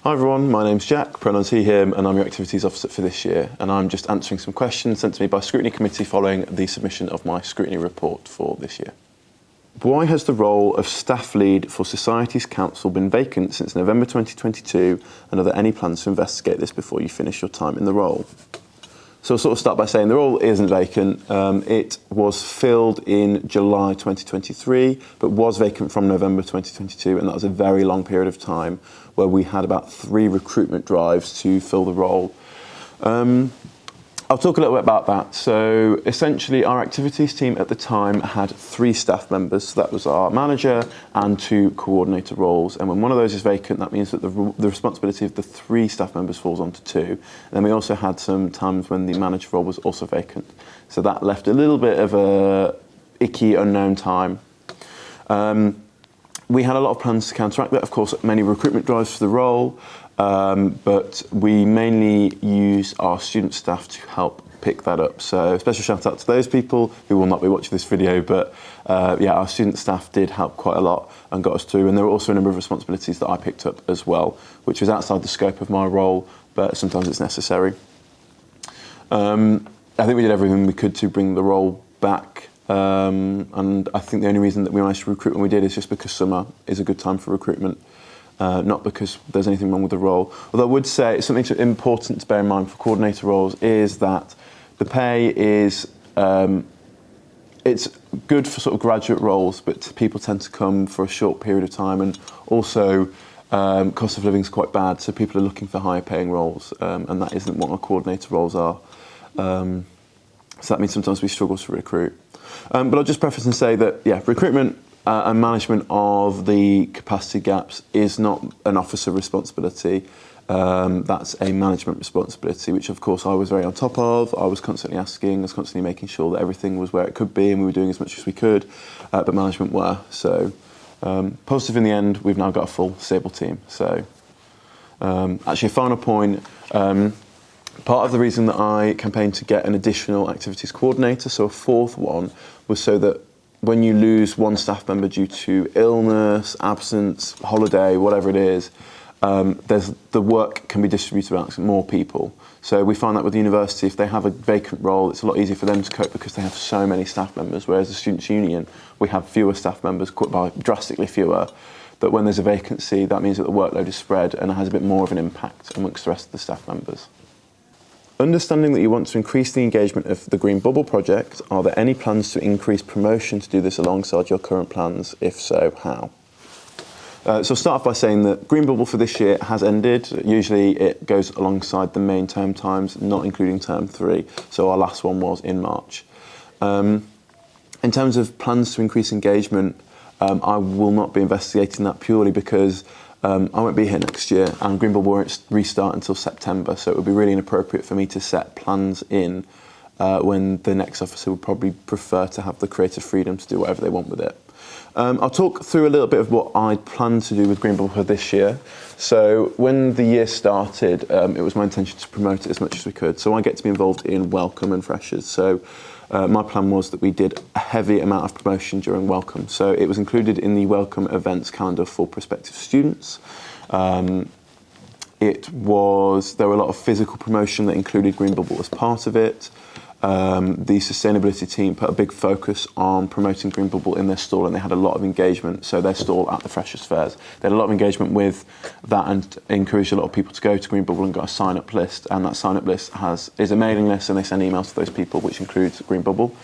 Hi everyone, my name's Jack, pronouns he, him, and I'm your Activities Officer for this year. And I'm just answering some questions sent to me by Scrutiny Committee following the submission of my Scrutiny report for this year. Why has the role of Staff Lead for Societies Council been vacant since November 2022, and are there any plans to investigate this before you finish your time in the role? So I'll sort of start by saying the role isn't vacant. It was filled in July 2023, but was vacant from November 2022, and that was a very long period of time where we had about 3 recruitment drives to fill the role. I'll talk a little bit about that. So essentially our activities team at the time had 3 staff members. So that was our manager and 2 coordinator roles. And when one of those is vacant, that means that the responsibility of the 3 staff members falls onto 2. And then we also had some times when the manager role was also vacant. So that left a little bit of a icky unknown time. We had a lot of plans to counteract that, of course, many recruitment drives for the role, but we mainly use our student staff to help pick that up. So special shout out to those people who will not be watching this video, but yeah, our student staff did help quite a lot and got us through. And there were also a number of responsibilities that I picked up as well, which was outside the scope of my role, but sometimes it's necessary. I think we did everything we could to bring the role back. And I think the only reason that we managed to recruit when we did is just because summer is a good time for recruitment, not because there's anything wrong with the role. Although I would say something important to bear in mind for coordinator roles is that the pay is, it's good for sort of graduate roles, but people tend to come for a short period of time, and also cost of living is quite bad, so people are looking for higher paying roles, and that isn't what our coordinator roles are. So that means sometimes we struggle to recruit. But I'll just preface and say that, yeah, recruitment and management of the capacity gaps is not an officer responsibility. That's a management responsibility, which of course I was very on top of. I was constantly asking, I was constantly making sure that everything was where it could be and we were doing as much as we could, but management were. So positive in the end, we've now got a full stable team. So actually a final point, part of the reason that I campaigned to get an additional activities coordinator, so a 4th one, was so that when you lose one staff member due to illness, absence, holiday, whatever it is, the work can be distributed amongst more people. So we find that with the university, if they have a vacant role, it's a lot easier for them to cope because they have so many staff members, whereas the Students' Union, we have fewer staff members, drastically fewer. But when there's a vacancy, that means that the workload is spread and it has a bit more of an impact amongst the rest of the staff members. Understanding that you want to increase the engagement of the Green Bubble project, are there any plans to increase promotion to do this alongside your current plans? If so, how? So I'll start off by saying that Green Bubble for this year has ended. Usually it goes alongside the main term times, not including term 3. So our last one was in March. In terms of plans to increase engagement, I will not be investigating that purely because I won't be here next year and Green Bubble won't restart until September, so it would be really inappropriate for me to set plans in when the next officer would probably prefer to have the creative freedom to do whatever they want with it. I'll talk through a little bit of what I plan to do with Green Bubble for this year. So when the year started, it was my intention to promote it as much as we could. So I get to be involved in Welcome and Freshers. So my plan was that we did a heavy amount of promotion during Welcome. So it was included in the Welcome events calendar for prospective students. There were a lot of physical promotion that included Green Bubble as part of it. The sustainability team put a big focus on promoting Green Bubble in their stall, and they had a lot of engagement. So their stall at the Freshers' Fairs, they had a lot of engagement with that and encouraged a lot of people to go to Green Bubble and got a sign-up list. And that sign-up list is a mailing list, and they send emails to those people, which includes Green Bubble.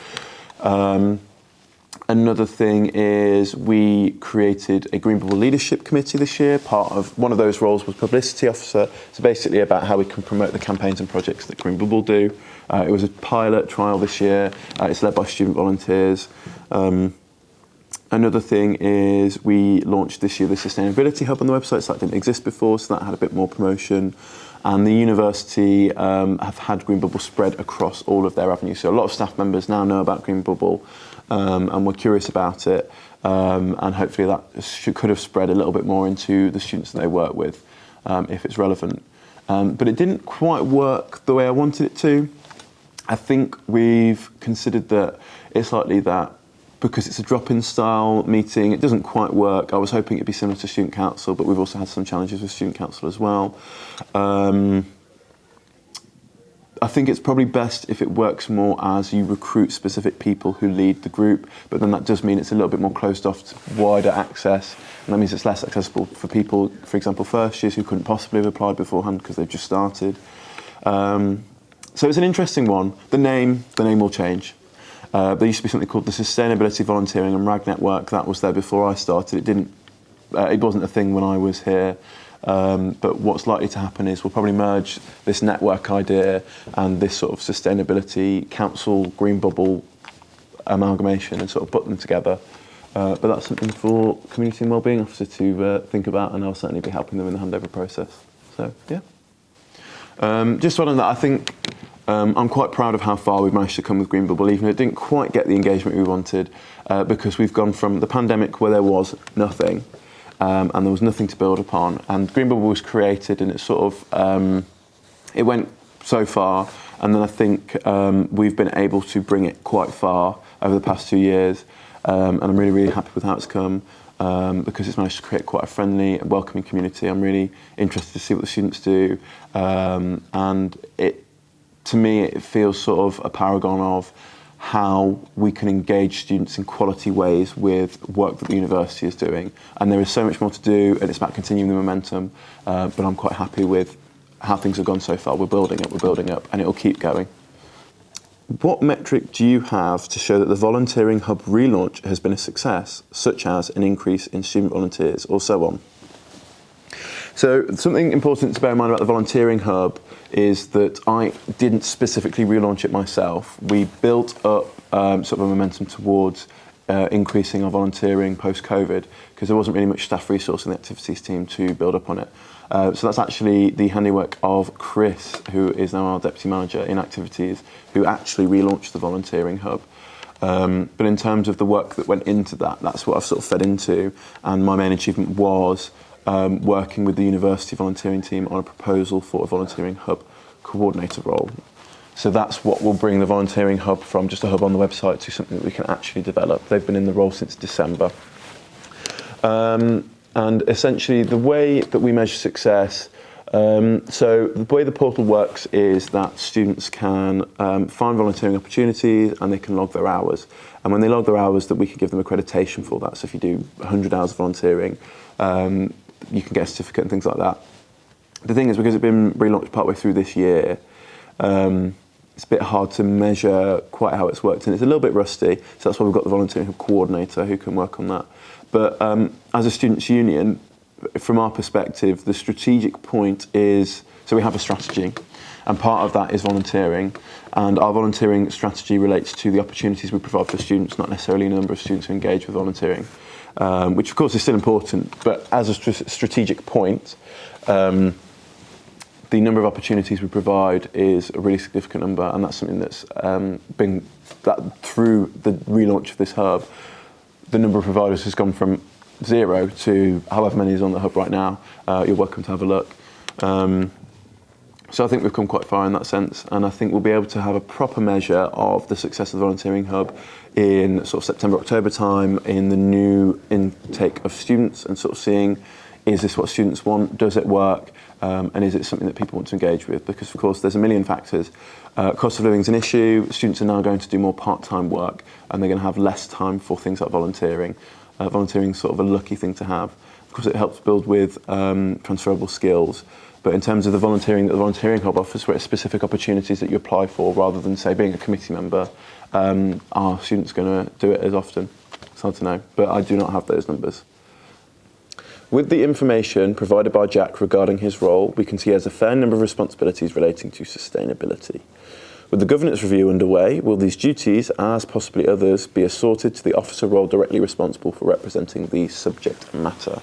Another thing is we created a Green Bubble Leadership Committee this year. Part of one of those roles was Publicity Officer. So basically about how we can promote the campaigns and projects that Green Bubble do. It was a pilot trial this year. It's led by student volunteers. Another thing is we launched this year the Sustainability Hub on the website, so that didn't exist before, so that had a bit more promotion. And the university have had Green Bubble spread across all of their avenues. So a lot of staff members now know about Green Bubble and we're curious about it. And hopefully that could have spread a little bit more into the students that they work with if it's relevant. But it didn't quite work the way I wanted it to. I think we've considered that it's likely that because it's a drop-in style meeting, it doesn't quite work. I was hoping it'd be similar to Student Council, but we've also had some challenges with Student Council as well. I think it's probably best if it works more as you recruit specific people who lead the group, but then that does mean it's a little bit more closed off to wider access, and that means it's less accessible for people, for example, first years who couldn't possibly have applied beforehand because they've just started. So it's an interesting one. The name will change. There used to be something called the Sustainability Volunteering and RAG Network. That was there before I started. It wasn't a thing when I was here. But what's likely to happen is we'll probably merge this network idea and this sort of sustainability council green bubble amalgamation and sort of put them together. But that's something for community and wellbeing officer to think about, and I'll certainly be helping them in the handover process. So yeah. Just on that, I think I'm quite proud of how far we've managed to come with Green Bubble, even though it didn't quite get the engagement we wanted, because we've gone from the pandemic where there was nothing, and there was nothing to build upon. And Green Bubble was created, and it sort of it went so far, and then I think we've been able to bring it quite far over the past 2 years, and I'm really, really happy with how it's come, because it's managed to create quite a friendly and welcoming community. I'm really interested to see what the students do, and to me it feels sort of a paragon of how we can engage students in quality ways with work that the university is doing. And there is so much more to do, and it's about continuing the momentum, but I'm quite happy with how things have gone so far. We're building up, and it'll keep going. What metric do you have to show that the Volunteering Hub relaunch has been a success, such as an increase in student volunteers or so on? So something important to bear in mind about the Volunteering Hub is that I didn't specifically relaunch it myself. We built up sort of a momentum towards increasing our volunteering post-COVID, because there wasn't really much staff resource in the activities team to build up on it. So that's actually the handiwork of Chris, who is now our deputy manager in activities, who actually relaunched the Volunteering Hub. But in terms of the work that went into that, that's what I've sort of fed into, and my main achievement was working with the university volunteering team on a proposal for a Volunteering Hub coordinator role. So that's what will bring the Volunteering Hub from just a hub on the website to something that we can actually develop. They've been in the role since December. And essentially the way that we measure success, so the way the portal works is that students can find volunteering opportunities and they can log their hours. And when they log their hours, that we can give them accreditation for that. So if you do 100 hours of volunteering, you can get a certificate and things like that. The thing is, because it's been relaunched partway through this year, it's a bit hard to measure quite how it's worked, and it's a little bit rusty. So that's why we've got the Volunteering Hub coordinator who can work on that. But as a students' union, from our perspective, the strategic point is, so we have a strategy, and part of that is volunteering. And our volunteering strategy relates to the opportunities we provide for students, not necessarily the number of students who engage with volunteering, which of course is still important, but as a strategic point, the number of opportunities we provide is a really significant number, and that's something that's been, that through the relaunch of this hub, the number of providers has gone from 0 to however many is on the hub right now. You're welcome to have a look. So I think we've come quite far in that sense, and I think we'll be able to have a proper measure of the success of the Volunteering Hub in sort of September, October time, in the new intake of students, and sort of seeing, is this what students want? Does it work? And is it something that people want to engage with? Because of course there's a million factors. Cost of living is an issue. Students are now going to do more part-time work, and they're going to have less time for things like volunteering. Volunteering is sort of a lucky thing to have. Of course it helps build with transferable skills. But in terms of the volunteering that the Volunteering Hub offers, where it's specific opportunities that you apply for, rather than, say, being a committee member, are students going to do it as often? It's hard to know, but I do not have those numbers. With the information provided by Jack regarding his role, we can see he has a fair number of responsibilities relating to sustainability. With the governance review underway, will these duties, as possibly others, be assorted to the officer role directly responsible for representing the subject matter?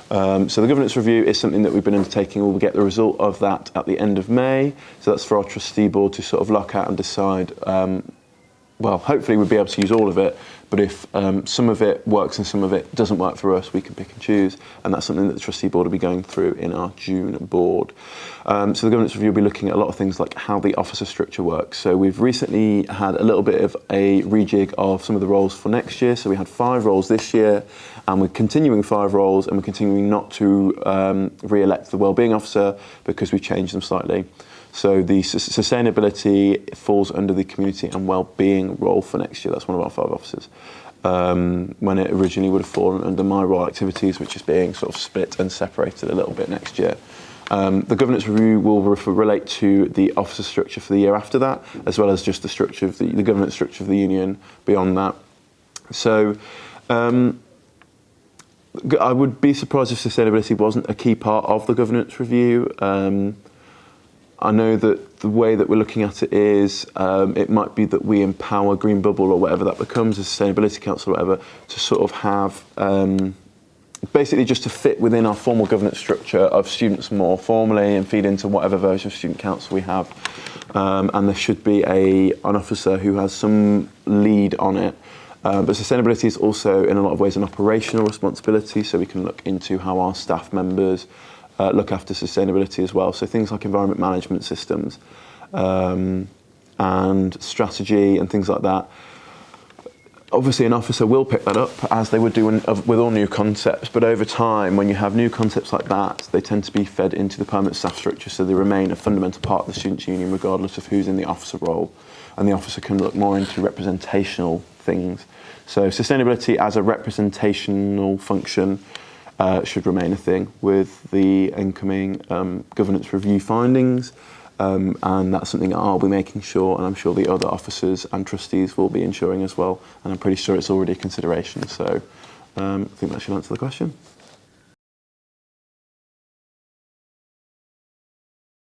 So the governance review is something that we've been undertaking. We'll get the result of that at the end of May. So that's for our trustee board to sort of look at and decide. Well, hopefully we'll be able to use all of it, But if some of it works and some of it doesn't work for us, we can pick and choose, and that's something that the trustee board will be going through in our June board. So the governance review will be looking at a lot of things like how the officer structure works. So we've recently had a little bit of a rejig of some of the roles for next year. So we had 5 roles this year, and we're continuing 5 roles, and we're continuing not to re-elect the wellbeing officer because we changed them slightly. So the sustainability falls under the community and wellbeing role for next year. That's one of our 5 officers. When it originally would have fallen under my role activities, which is being sort of split and separated a little bit next year. The governance review will relate to the officer structure for the year after that, as well as just the structure of the governance structure of the union beyond that. So I would be surprised if sustainability wasn't a key part of the governance review. I know that the way that we're looking at it is it might be that we empower Green Bubble or whatever that becomes, a Sustainability Council or whatever, to sort of have basically just to fit within our formal governance structure of students more formally and feed into whatever version of Student Council we have. And there should be an officer who has some lead on it. But sustainability is also in a lot of ways an operational responsibility, so we can look into how our staff members look after sustainability as well. So things like environment management systems and strategy and things like that. Obviously an officer will pick that up, as they would do with all new concepts, but over time when you have new concepts like that, they tend to be fed into the permanent staff structure, so they remain a fundamental part of the Students' Union regardless of who's in the officer role, and the officer can look more into representational things. So sustainability as a representational function should remain a thing with the incoming governance review findings, and that's something that I'll be making sure, and I'm sure the other officers and trustees will be ensuring as well, and I'm pretty sure it's already a consideration. So I think that should answer the question.